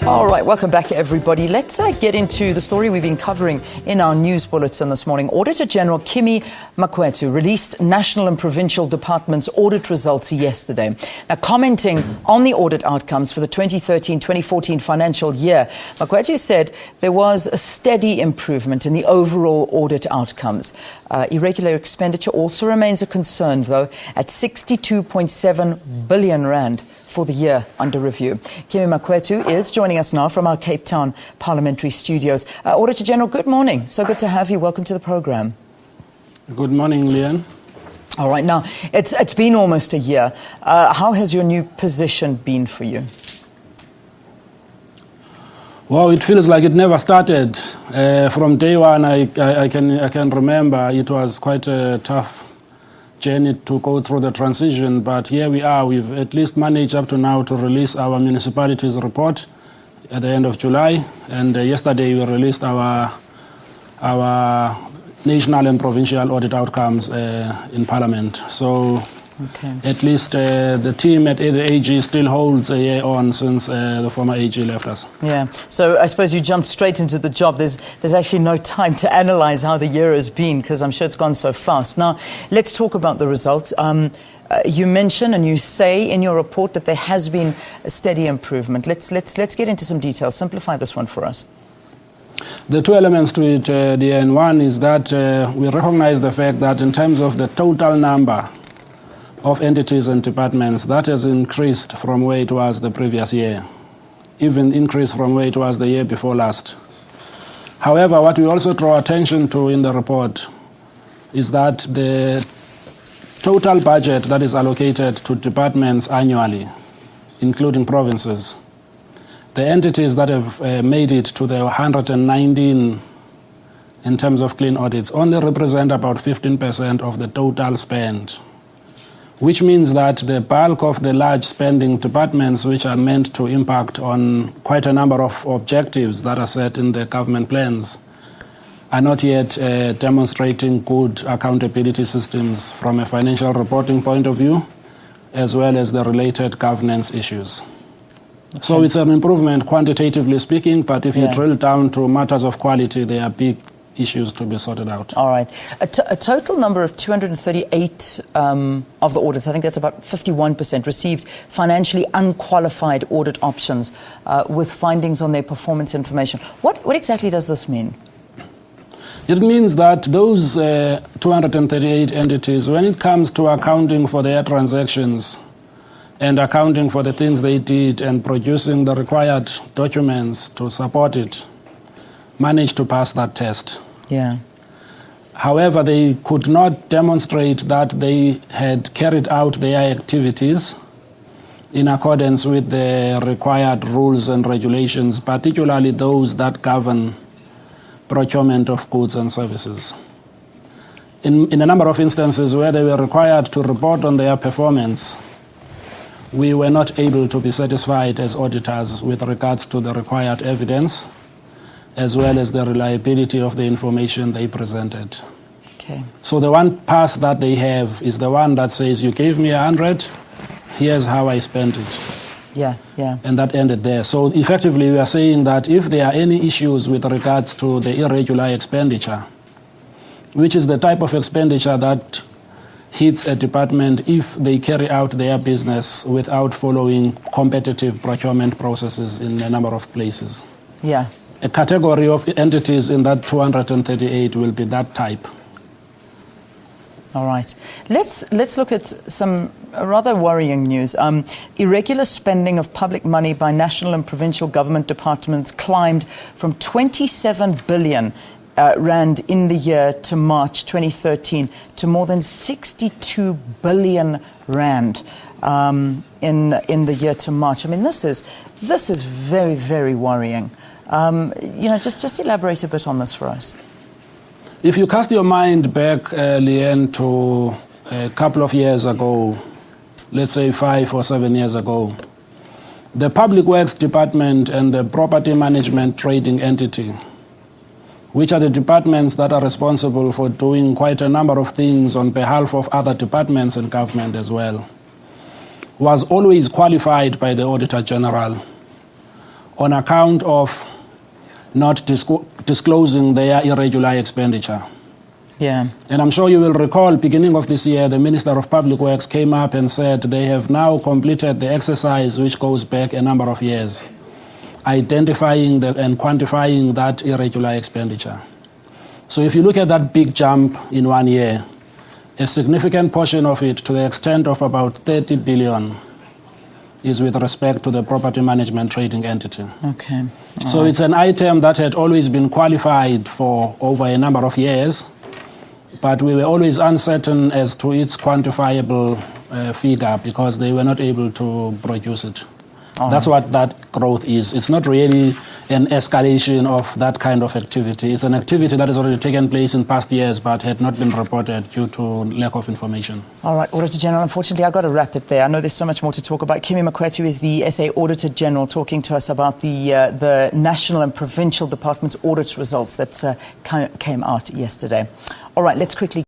All right, welcome back, everybody. Let's get into the story we've been covering in our news bulletin this morning. Auditor General Kimi Makwetu released national and provincial departments' audit results yesterday. Now, commenting on the audit outcomes for the 2013-2014 financial year, Makwetu said there was a steady improvement in the overall audit outcomes. Irregular expenditure also remains a concern, though, at 62.7 billion rand for the year under review. Kimi Makwetu is joining us now from our Cape Town parliamentary studios. Auditor General, good morning. So good to have you. Welcome to the program. Good morning, Leanne. All right, now, it's been almost a year. How has your new position been for you? Well, it feels like it never started. From day one, I can remember it was quite a tough journey to go through the transition, but here we are. We've at least managed up to now to release our municipalities report at the end of July, and yesterday we released our national and provincial audit outcomes in Parliament. So at least the team at the AG still holds a year on since the former AG left us. Yeah, so I suppose you jumped straight into the job. There's actually no time to analyse how the year has been, because I'm sure it's gone so fast. Now, let's talk about the results. You mention and you say in your report that there has been a steady improvement. Let's get into some details. Simplify this one for us. The two elements to it, and one is that we recognise the fact that in terms of the total number of entities and departments, that has increased from where it was the previous year, even increased from where it was the year before last. However, what we also draw attention to in the report is that the total budget that is allocated to departments annually, including provinces, the entities that have made it to the 119 in terms of clean audits only represent about 15% of the total spend, which means that the bulk of the large spending departments, which are meant to impact on quite a number of objectives that are set in the government plans, are not yet demonstrating good accountability systems from a financial reporting point of view, as well as the related governance issues. Okay. So it's an improvement quantitatively speaking, but if you drill down to matters of quality, there are big issues to be sorted out. All right. A total number of 238 of the audits, I think that's about 51%, received financially unqualified audit options with findings on their performance information. What exactly does this mean? It means that those 238 entities, when it comes to accounting for their transactions and accounting for the things they did and producing the required documents to support it, managed to pass that test. Yeah. However, they could not demonstrate that they had carried out their activities in accordance with the required rules and regulations, particularly those that govern procurement of goods and services. In a number of instances where they were required to report on their performance, we were not able to be satisfied as auditors with regards to the required evidence, as well as the reliability of the information they presented. Okay. So the one pass that they have is the one that says, you gave me 100, here's how I spent it. Yeah. And that ended there. So effectively, we are saying that if there are any issues with regards to the irregular expenditure, which is the type of expenditure that hits a department if they carry out their business without following competitive procurement processes in a number of places. Yeah. A category of entities in that 238 will be that type. All right. Let's look at some rather worrying news. Irregular spending of public money by national and provincial government departments climbed from 27 billion rand in the year to March 2013 to more than 62 billion rand in the year to March. I mean, this is very, very worrying. Just elaborate a bit on this for us. If you cast your mind back, Leanne, to a couple of years ago, let's say 5 or 7 years ago, the Public Works Department and the Property Management Trading Entity, which are the departments that are responsible for doing quite a number of things on behalf of other departments in government as well, was always qualified by the Auditor General on account of not disclosing their irregular expenditure. Yeah. And I'm sure you will recall, beginning of this year, the Minister of Public Works came up and said they have now completed the exercise, which goes back a number of years, identifying and quantifying that irregular expenditure. So if you look at that big jump in 1 year, a significant portion of it, to the extent of about 30 billion, is with respect to the property management trading entity. Okay. So it's an item that had always been qualified for over a number of years, but we were always uncertain as to its quantifiable figure because they were not able to produce it. That's what that growth is. It's not really an escalation of that kind of activity. It's an activity that has already taken place in past years but had not been reported due to lack of information. All right, Auditor General, unfortunately, I've got to wrap it there. I know there's so much more to talk about. Kimi Makwetu is the SA Auditor General talking to us about the national and provincial departments' audit results that came out yesterday. All right, let's quickly